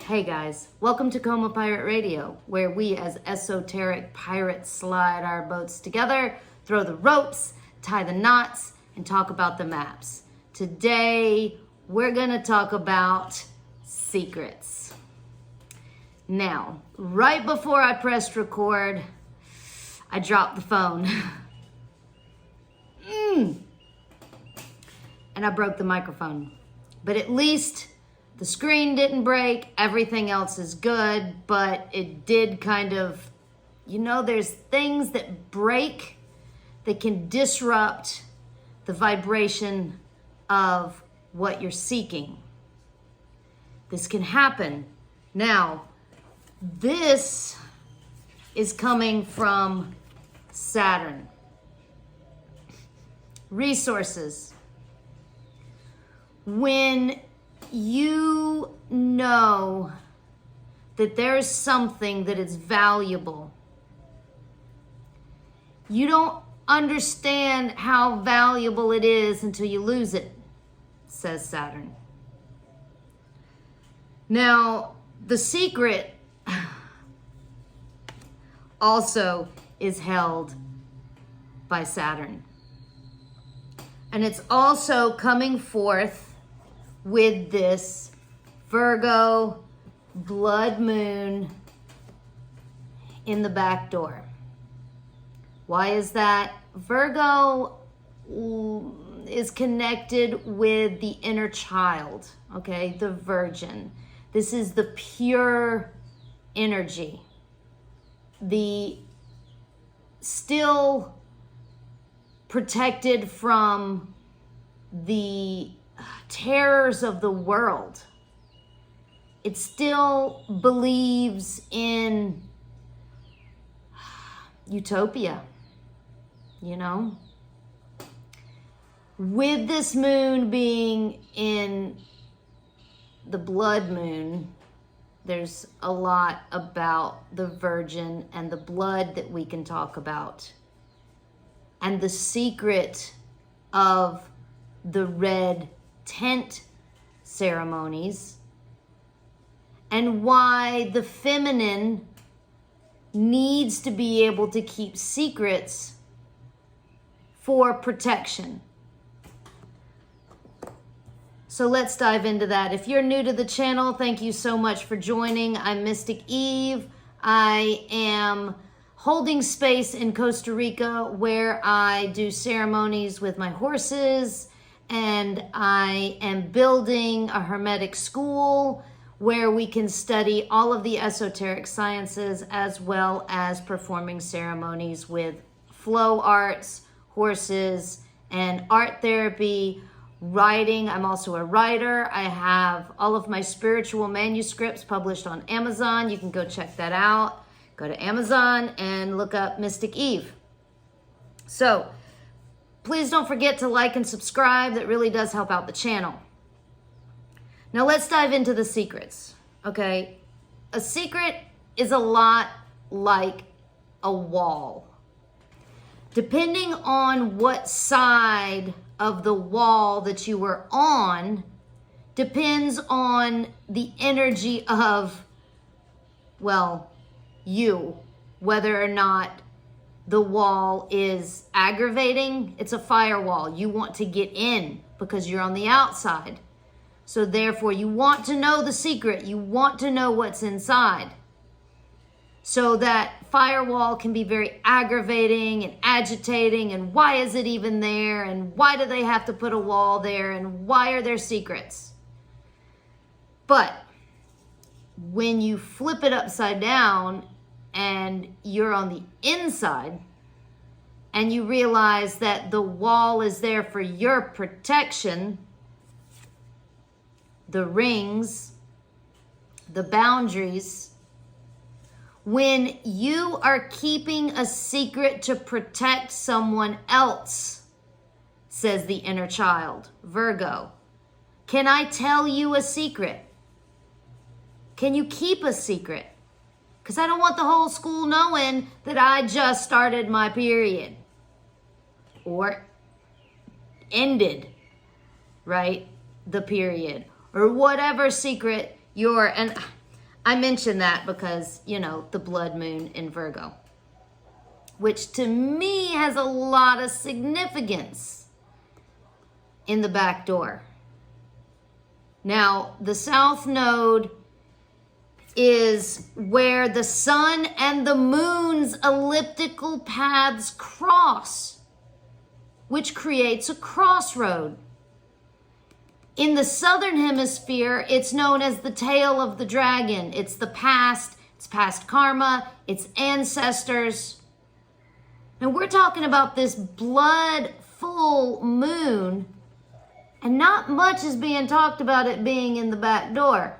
Hey guys, welcome to Coma Pirate Radio, where we as esoteric pirates slide our boats together, throw the ropes, tie the knots, and talk about the maps. Today, we're gonna talk about secrets. Now, right before I pressed record, I dropped the phone. And I broke the microphone. But at least the screen didn't break, everything else is good, but it did kind of, there's things that break that can disrupt the vibration of what you're seeking. This can happen. Now, this is coming from Saturn. Resources. When you know that there's something that is valuable, you don't understand how valuable it is until you lose it, says Saturn. Now, the secret also is held by Saturn. And it's also coming forth with this Virgo blood moon in the back door. Why is that? Virgo is connected with the inner child, okay? The virgin. This is the pure energy. The still protected from the terrors of the world. It still believes in utopia, With this moon being in the blood moon, there's a lot about the virgin and the blood that we can talk about. And the secret of the red tent ceremonies, and why the feminine needs to be able to keep secrets for protection. So let's dive into that. If you're new to the channel, thank you so much for joining. I'm Mystic Eve. I am holding space in Costa Rica where I do ceremonies with my horses, and I am building a Hermetic school where we can study all of the esoteric sciences as well as performing ceremonies with flow arts, horses, and art therapy, writing. I'm also a writer. I have all of my spiritual manuscripts published on Amazon. You can go check that out. Go to Amazon and look up Mystic Eve. So, please don't forget to like and subscribe. That really does help out the channel. Now let's dive into the secrets, okay? A secret is a lot like a wall. Depending on what side of the wall that you were on, depends on the energy of, you, whether or not the wall is aggravating. It's a firewall. You want to get in because you're on the outside. So therefore, you want to know the secret. You want to know what's inside. So that firewall can be very aggravating and agitating. And why is it even there? And why do they have to put a wall there? And why are there secrets? But when you flip it upside down and you're on the inside, and you realize that the wall is there for your protection, the rings, the boundaries, when you are keeping a secret to protect someone else, says the inner child, Virgo, can I tell you a secret? Can you keep a secret? Because I don't want the whole school knowing that I just started my period. Or ended, right? The period. Or whatever secret you're, and I mention that because, you know, the blood moon in Virgo, which to me has a lot of significance in the back door. Now, the South Node is where the sun and the moon's elliptical paths cross, which creates a crossroad. In the Southern Hemisphere, it's known as the tail of the dragon. It's the past, it's past karma, it's ancestors. And we're talking about this blood full moon, and not much is being talked about it being in the back door,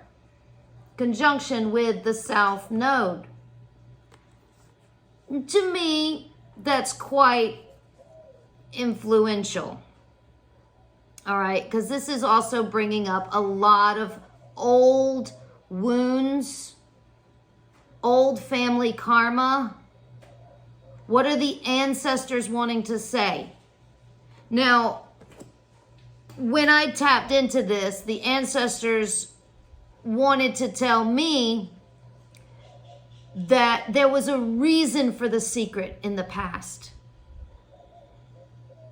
conjunction with the South Node. To me, that's quite influential. All right, because this is also bringing up a lot of old wounds, old family karma. What are the ancestors wanting to say? Now, when I tapped into this, the ancestors wanted to tell me that there was a reason for the secret in the past.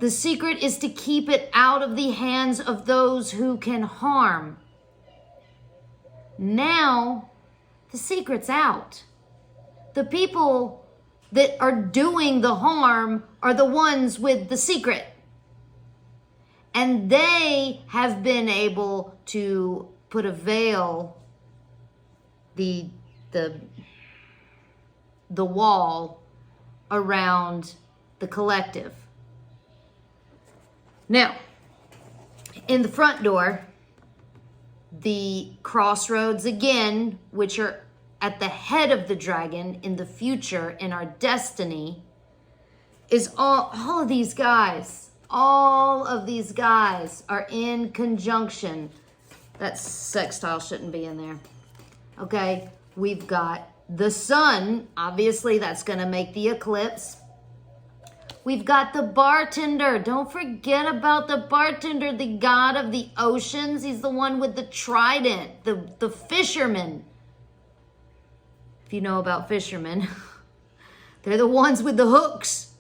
The secret is to keep it out of the hands of those who can harm. Now, the secret's out. The people that are doing the harm are the ones with the secret. And they have been able to put a veil, the wall around the collective. Now, in the front door, the crossroads again, which are at the head of the dragon in the future, in our destiny, is all of these guys. All of these guys are in conjunction. That sextile shouldn't be in there. Okay, we've got the sun. Obviously, that's going to make the eclipse. We've got the bartender. Don't forget about the bartender, the god of the oceans. He's the one with the trident, the fisherman. If you know about fishermen, they're the ones with the hooks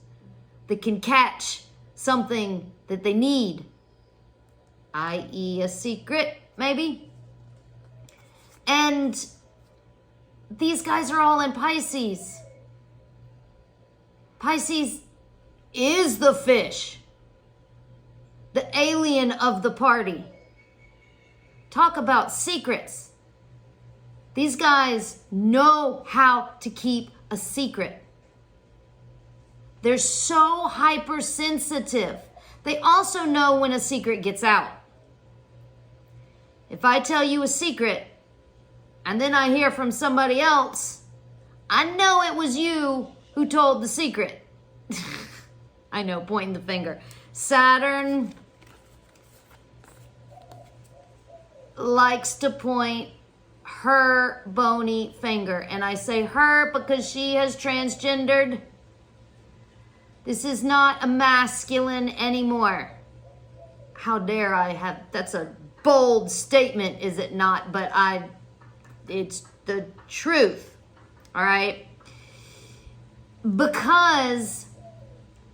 that can catch something that they need, i.e. a secret, maybe. And these guys are all in Pisces. Pisces is the fish, the alien of the party. Talk about secrets. These guys know how to keep a secret. They're so hypersensitive. They also know when a secret gets out. If I tell you a secret and then I hear from somebody else, I know it was you who told the secret. I know, pointing the finger. Saturn likes to point her bony finger. And I say her because she has transgendered. This is not a masculine anymore. How dare I have, that's a bold statement, is it not? But it's the truth, all right? Because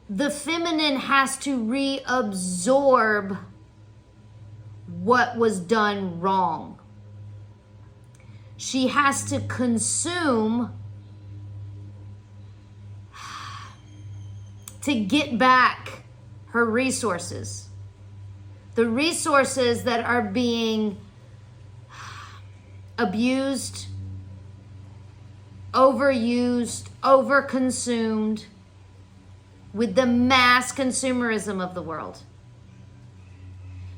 the feminine has to reabsorb what was done wrong. She has to consume to get back her resources. The resources that are being abused, overused, overconsumed with the mass consumerism of the world.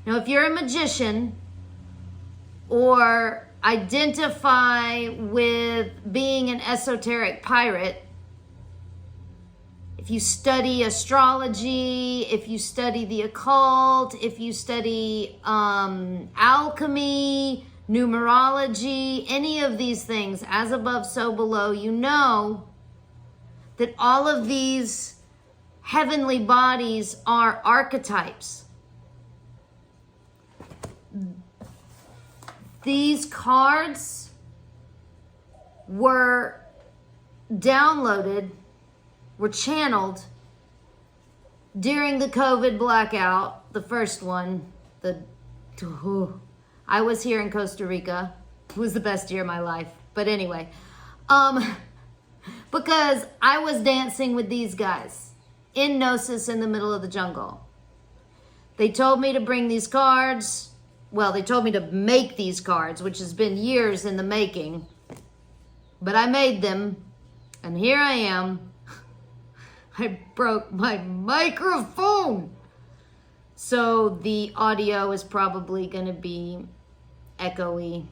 Now, if you're a magician or identify with being an esoteric pirate, if you study astrology, if you study the occult, if you study alchemy, numerology, any of these things, as above, so below, you know that all of these heavenly bodies are archetypes. These cards were downloaded, were channeled during the COVID blackout, the first one. I was here in Costa Rica. It was the best year of my life. But anyway, because I was dancing with these guys in Gnosis in the middle of the jungle. They told me to bring these cards. Well, they told me to make these cards, which has been years in the making. But I made them, and here I am. I broke my microphone. So the audio is probably going to be echoey.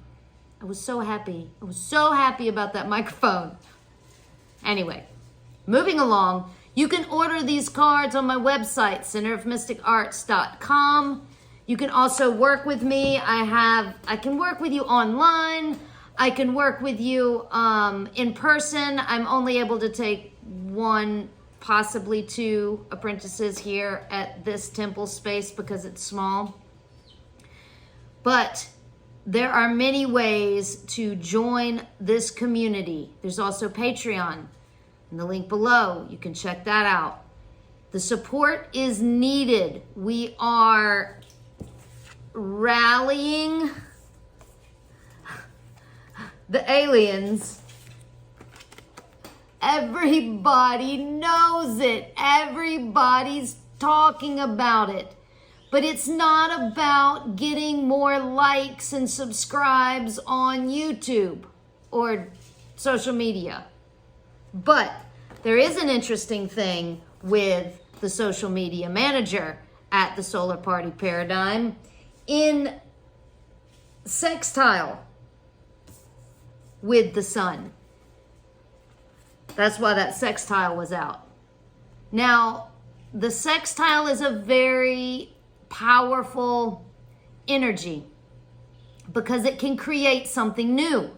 I was so happy. I was so happy about that microphone. Anyway, moving along. You can order these cards on my website, centerofmysticarts.com. You can also work with me. I can work with you online. I can work with you in person. I'm only able to take one, possibly two apprentices here at this temple space because it's small. But there are many ways to join this community. There's also Patreon in the link below. You can check that out. The support is needed. We are rallying the aliens. Everybody knows it. Everybody's talking about it. But it's not about getting more likes and subscribes on YouTube or social media. But there is an interesting thing with the social media manager at the Solar Party Paradigm in sextile with the sun. That's why that sextile was out. Now, the sextile is a very powerful energy because it can create something new.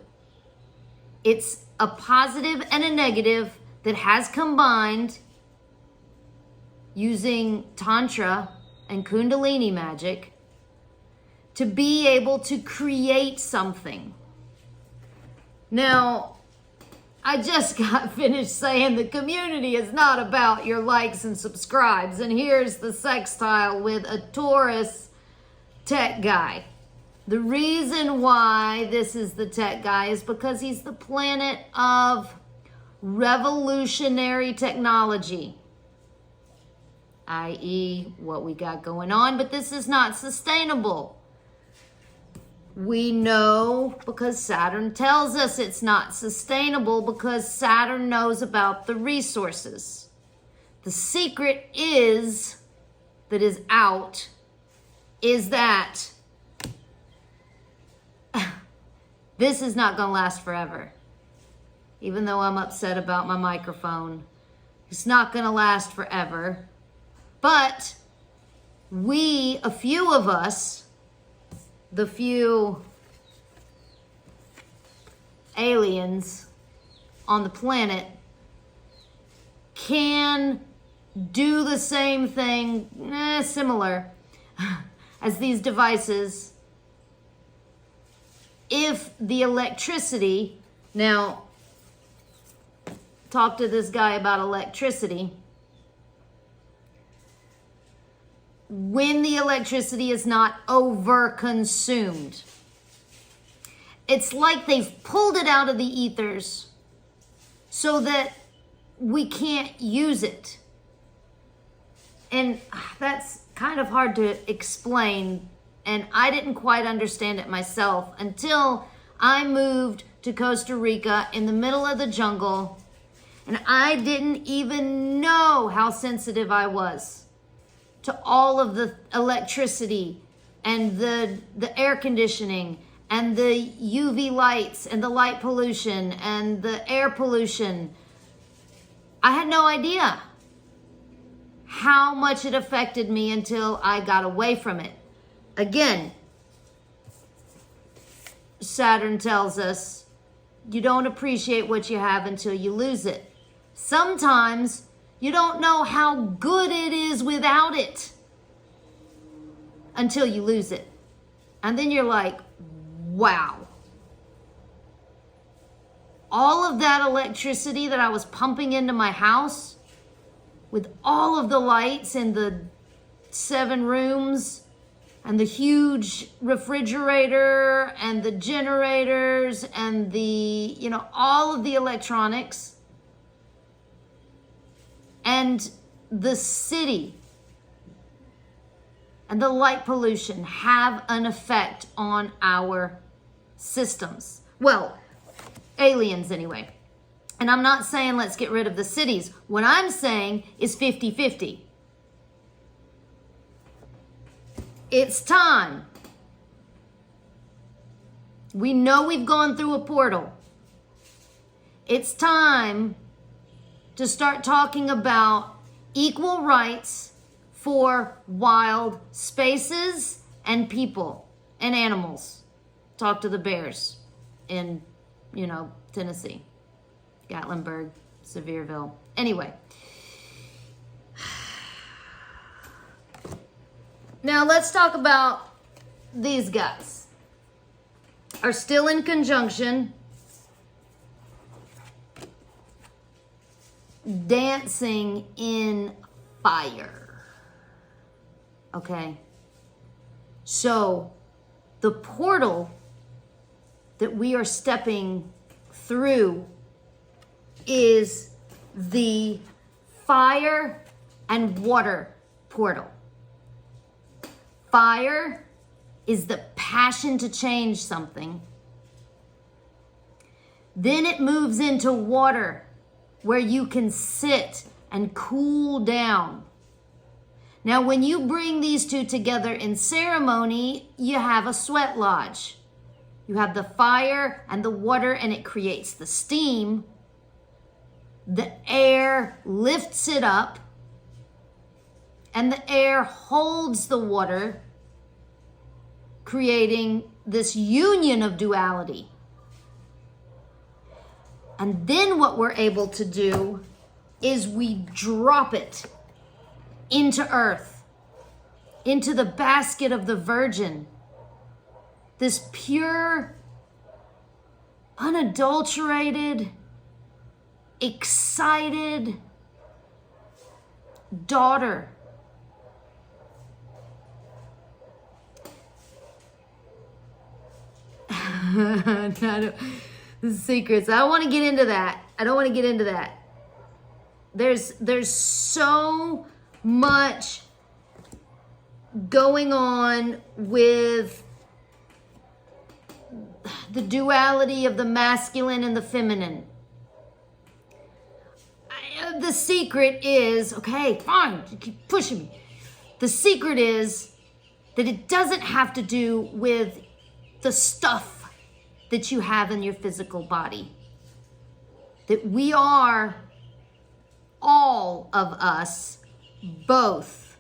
It's a positive and a negative that has combined using Tantra and Kundalini magic to be able to create something. Now, I just got finished saying the community is not about your likes and subscribes. And here's the sextile with a Taurus tech guy. The reason why this is the tech guy is because he's the planet of revolutionary technology, i.e. what we got going on, but this is not sustainable. We know because Saturn tells us it's not sustainable because Saturn knows about the resources. The secret is that this is not going to last forever. Even though I'm upset about my microphone, it's not going to last forever. But a few of us, the few aliens on the planet, can do the same thing, similar, as these devices if the electricity, now talk to this guy about electricity, when the electricity is not over-consumed. It's like they've pulled it out of the ethers so that we can't use it. And that's kind of hard to explain, and I didn't quite understand it myself until I moved to Costa Rica in the middle of the jungle, and I didn't even know how sensitive I was to all of the electricity and the air conditioning and the UV lights and the light pollution and the air pollution. I had no idea how much it affected me until I got away from it. Again, Saturn tells us you don't appreciate what you have until you lose it. Sometimes you don't know how good it is without it until you lose it. And then you're like, wow. all of that electricity that I was pumping into my house, with all of the lights in the 7 rooms and the huge refrigerator and the generators and the, all of the electronics, and the city and the light pollution have an effect on our systems. Well, aliens anyway. And I'm not saying let's get rid of the cities. What I'm saying is 50-50. It's time. We know we've gone through a portal. It's time to start talking about equal rights for wild spaces and people and animals. Talk to the bears in, Tennessee, Gatlinburg, Sevierville. Anyway. Now let's talk about these guys. Are still in conjunction, dancing in fire. Okay? So the portal that we are stepping through is the fire and water portal. Fire is the passion to change something. Then it moves into water, where you can sit and cool down. Now, when you bring these two together in ceremony, you have a sweat lodge. You have the fire and the water, and it creates the steam. The air lifts it up, and the air holds the water, creating this union of duality. And then what we're able to do is we drop it into earth, into the basket of the Virgin. This pure, unadulterated, excited daughter. The secrets. I don't want to get into that. There's so much going on with the duality of the masculine and the feminine. The secret is, okay, fine, you keep pushing me. The secret is that it doesn't have to do with the stuff that you have in your physical body. That we are, all of us, both.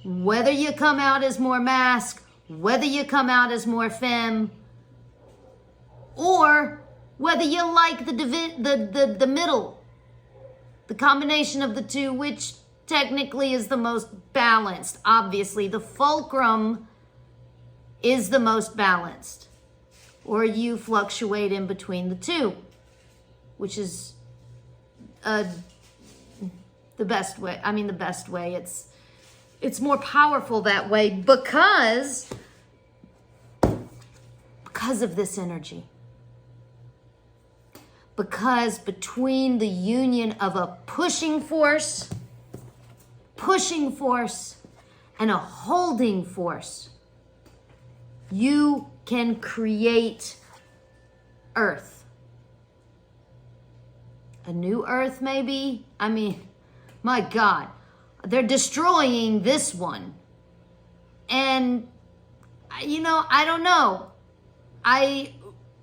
Whether you come out as more masc, whether you come out as more femme, or whether you like the middle, the combination of the two, which technically is the most balanced. Obviously, the fulcrum is the most balanced. Or you fluctuate in between the two, which is the best way. I mean, the best way. It's more powerful that way because of this energy. Because between the union of a pushing force and a holding force, you can create earth. A new earth, maybe? I mean, my God, they're destroying this one. And, I don't know. I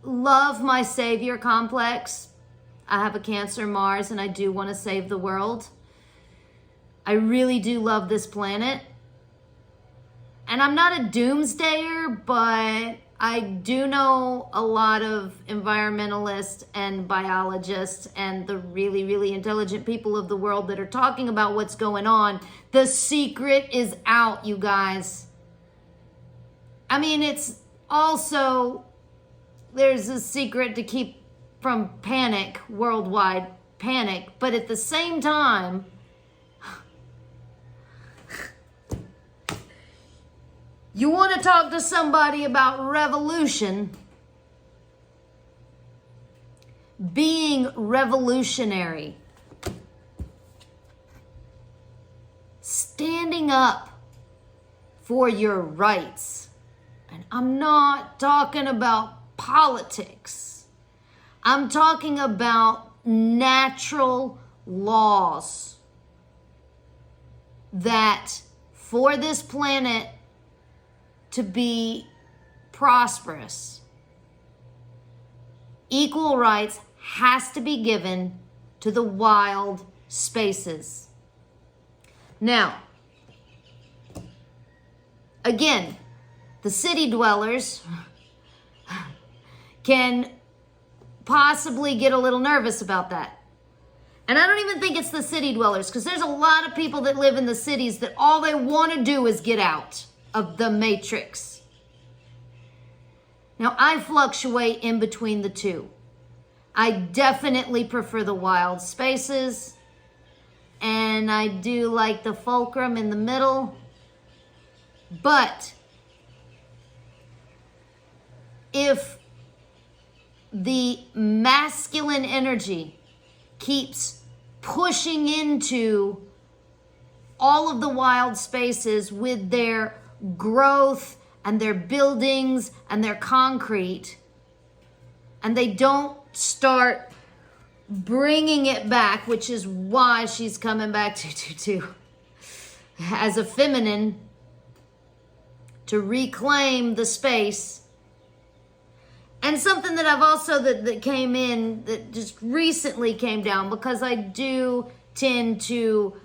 love my savior complex. I have a Cancer Mars, and I do want to save the world. I really do love this planet. And I'm not a doomsdayer, but I do know a lot of environmentalists and biologists and the really, really intelligent people of the world that are talking about what's going on. The secret is out, you guys. I mean, it's also, there's a secret to keep from panic, worldwide panic, but at the same time, you want to talk to somebody about revolution, being revolutionary, standing up for your rights. And I'm not talking about politics. I'm talking about natural laws that for this planet to be prosperous, equal rights has to be given to the wild spaces. Now, again, the city dwellers can possibly get a little nervous about that. And I don't even think it's the city dwellers, because there's a lot of people that live in the cities that all they want to do is get out of the matrix. Now, I fluctuate in between the two. I definitely prefer the wild spaces, and I do like the fulcrum in the middle. But if the masculine energy keeps pushing into all of the wild spaces with their growth and their buildings and their concrete, and they don't start bringing it back, which is why she's coming back to as a feminine, to reclaim the space. And something that I've also that came in, that just recently came down, because I do tend to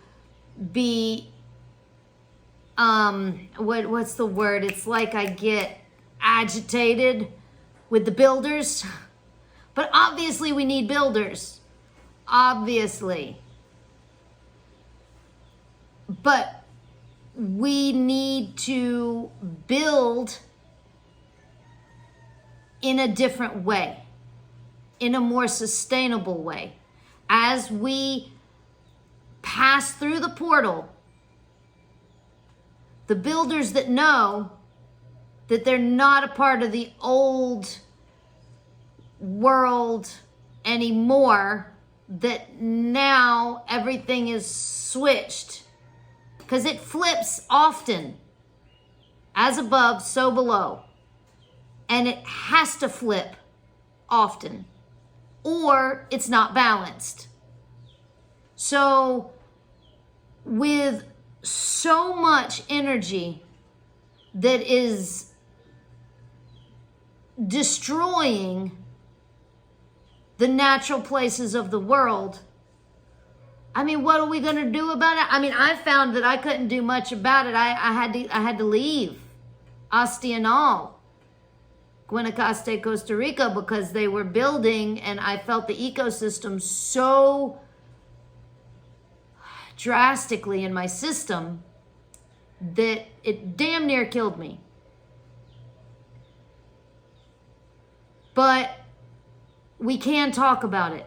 be what's the word? It's like I get agitated with the builders. But obviously we need builders. Obviously. But we need to build in a different way, in a more sustainable way. As we pass through the portal, the builders that know that they're not a part of the old world anymore, that now everything is switched, because it flips often, as above, so below. And it has to flip often, or it's not balanced. So with so much energy that is destroying the natural places of the world, I mean, what are we going to do about it? I mean, I found that I couldn't do much about it. I had to leave Asti and all, Guanacaste, Costa Rica, because they were building, and I felt the ecosystem so drastically in my system that it damn near killed me. But we can talk about it.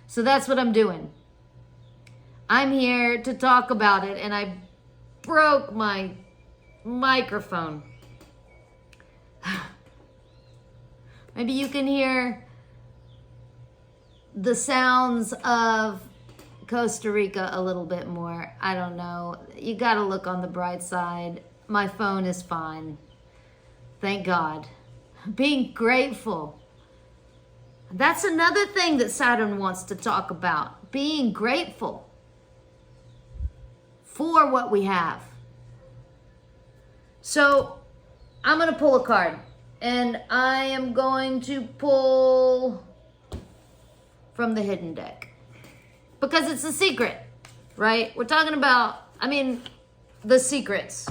So that's what I'm doing. I'm here to talk about it, and I broke my microphone. Maybe you can hear the sounds of Costa Rica a little bit more. I don't know. You got to look on the bright side. My phone is fine. Thank God. Being grateful. That's another thing that Saturn wants to talk about. Being grateful for what we have. So I'm going to pull a card, and I am going to pull from the hidden deck, because it's a secret, right? We're talking about, I mean, the secrets.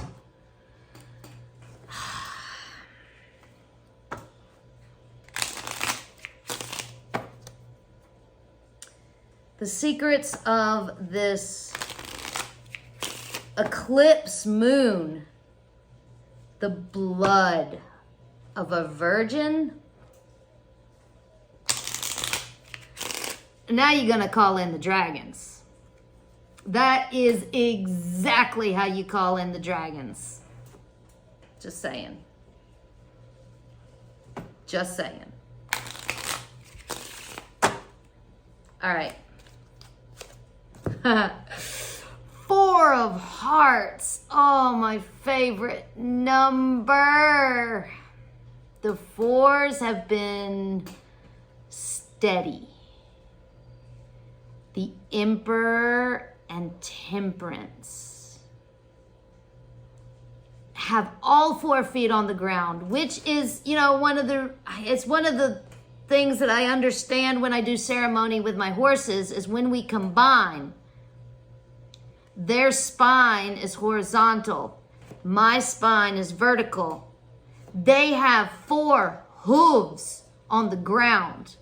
The secrets of this eclipse moon. The blood of a virgin Now you're going to call in the dragons. That is exactly how you call in the dragons. Just saying. Just saying. All right. 4 of Hearts. Oh, my favorite number. The 4s have been steady. The Emperor and Temperance have all 4 feet on the ground, which is, you know, it's one of the things that I understand when I do ceremony with my horses is when we combine, their spine is horizontal, my spine is vertical. They have 4 hooves on the ground.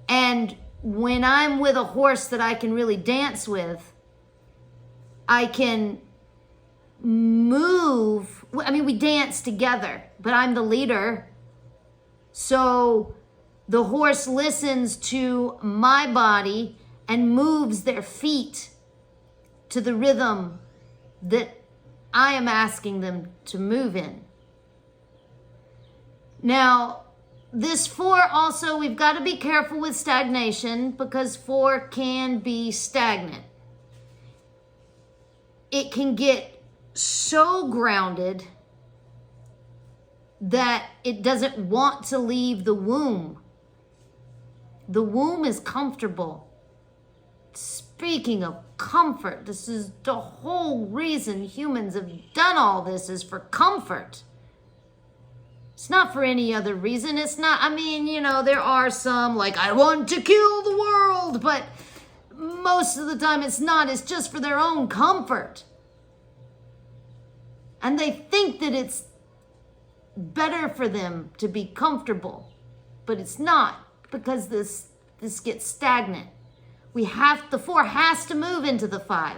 And when I'm with a horse that I can really dance with, I can move. I mean, we dance together, but I'm the leader. So the horse listens to my body and moves their feet to the rhythm that I am asking them to move in. Now, this 4 also, we've got to be careful with stagnation because 4 can be stagnant. It can get so grounded that it doesn't want to leave the womb. The womb is comfortable. Speaking of comfort, this is the whole reason humans have done all this is for comfort. It's not for any other reason. It's not, I mean, you know, there are some like, I want to kill the world, but most of the time it's not. It's just for their own comfort. And they think that it's better for them to be comfortable, but it's not, because this gets stagnant. The 4 has to move into the 5.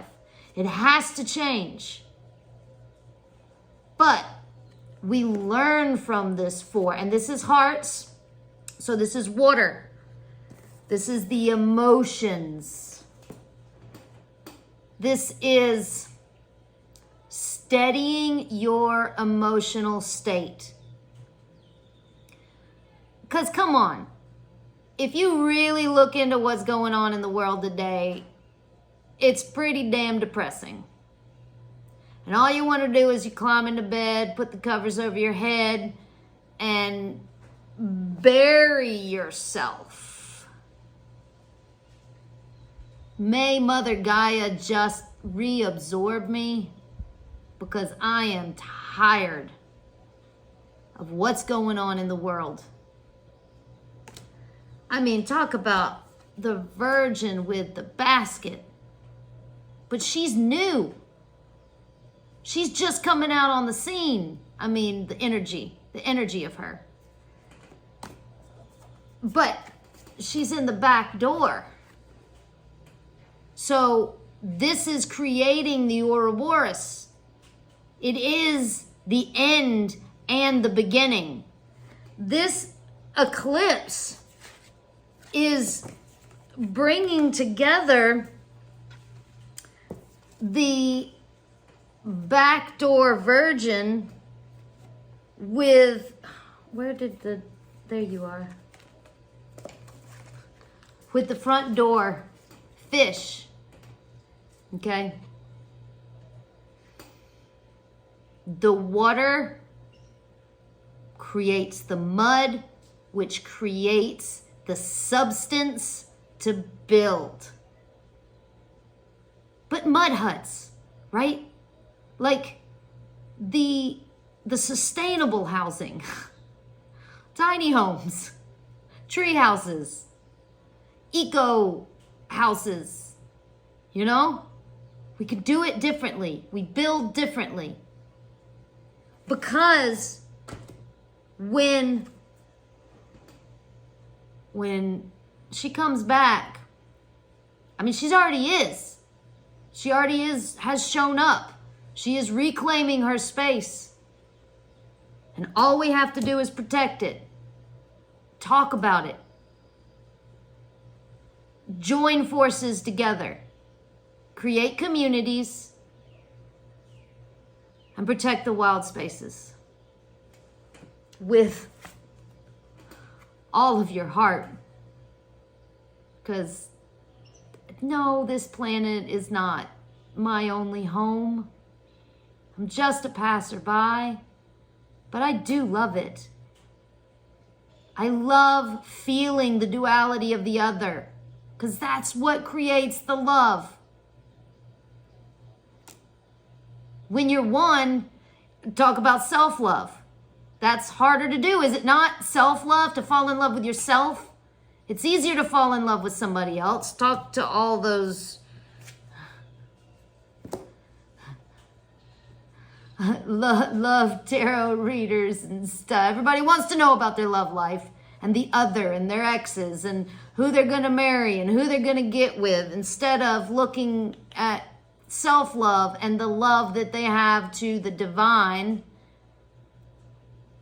It has to change. But we learn from this 4, and this is Hearts, so this is water. This is the emotions. This is steadying your emotional state. Because come on, if you really look into what's going on in the world today, it's pretty damn depressing. And all you want to do is you climb into bed, put the covers over your head, and bury yourself. May Mother Gaia just reabsorb me, because I am tired of what's going on in the world. I mean, talk about the Virgin with the basket. But she's new. She's just coming out on the scene. I mean, the energy of her. But she's in the back door. So this is creating the Ouroboros. It is the end and the beginning. This eclipse is bringing together the backdoor Virgin with, there you are, with the front door fish, okay? The water creates the mud, which creates the substance to build. But mud huts, right? Like the sustainable housing, tiny homes, tree houses, eco houses, you know? We could do it differently. We build differently. Because when she comes back, I mean, she already is. She already has shown up. She is reclaiming her space. And all we have to do is protect it. Talk about it. join forces together, create communities, and protect the wild spaces with all of your heart. Because no, this planet is not my only home. I'm just a passerby, but I do love it. I love feeling the duality of the other, because that's what creates the love. When you're one, talk about self-love. That's harder to do, is it not? Self-love, to fall in love with yourself. It's easier to fall in love with somebody else. Talk to all those love tarot readers and stuff. Everybody wants to know about their love life and the other and their exes and who they're going to marry and who they're going to get with, instead of looking at self-love and the love that they have to the divine.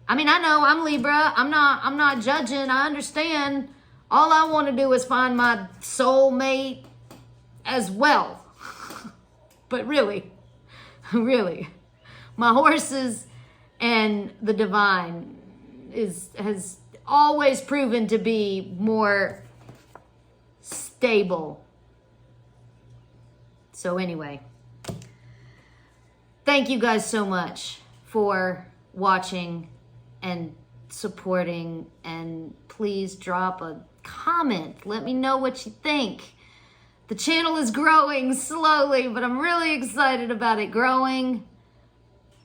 I mean, I know I'm Libra. I'm not judging. I understand. All I want to do is find my soulmate as well. But really, my horses and the divine has always proven to be more stable. So anyway, thank you guys so much for watching and supporting, and please drop a comment. Let me know what you think. The channel is growing slowly, but I'm really excited about it growing.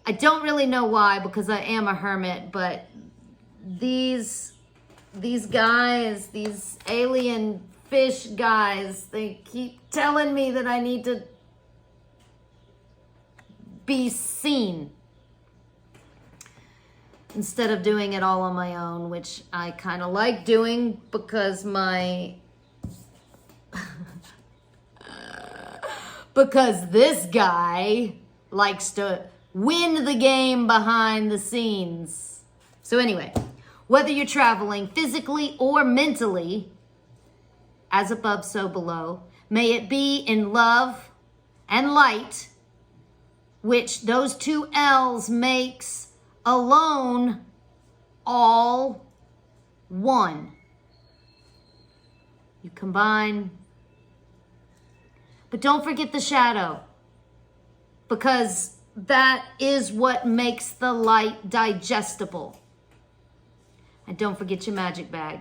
I don't really know why, because I am a hermit, but these guys, these alien fish guys, they keep telling me that I need to be seen instead of doing it all on my own, which I kind of like doing, because because this guy likes to win the game behind the scenes. So anyway, whether you're traveling physically or mentally, as above, so below, may it be in love and light, which those two L's makes alone all one. You combine, but don't forget the shadow, because that is what makes the light digestible. And don't forget your magic bag.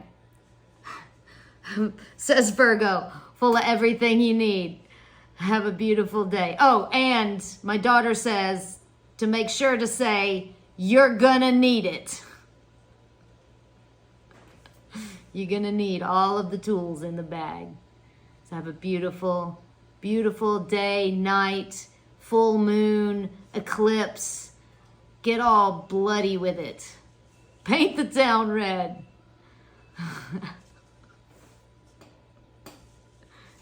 Says Virgo, full of everything you need. Have a beautiful day. Oh, and my daughter says to make sure to say, you're gonna need it. You're gonna need all of the tools in the bag. So have a beautiful, beautiful day, night, full moon, eclipse. Get all bloody with it. Paint the town red.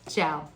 Ciao.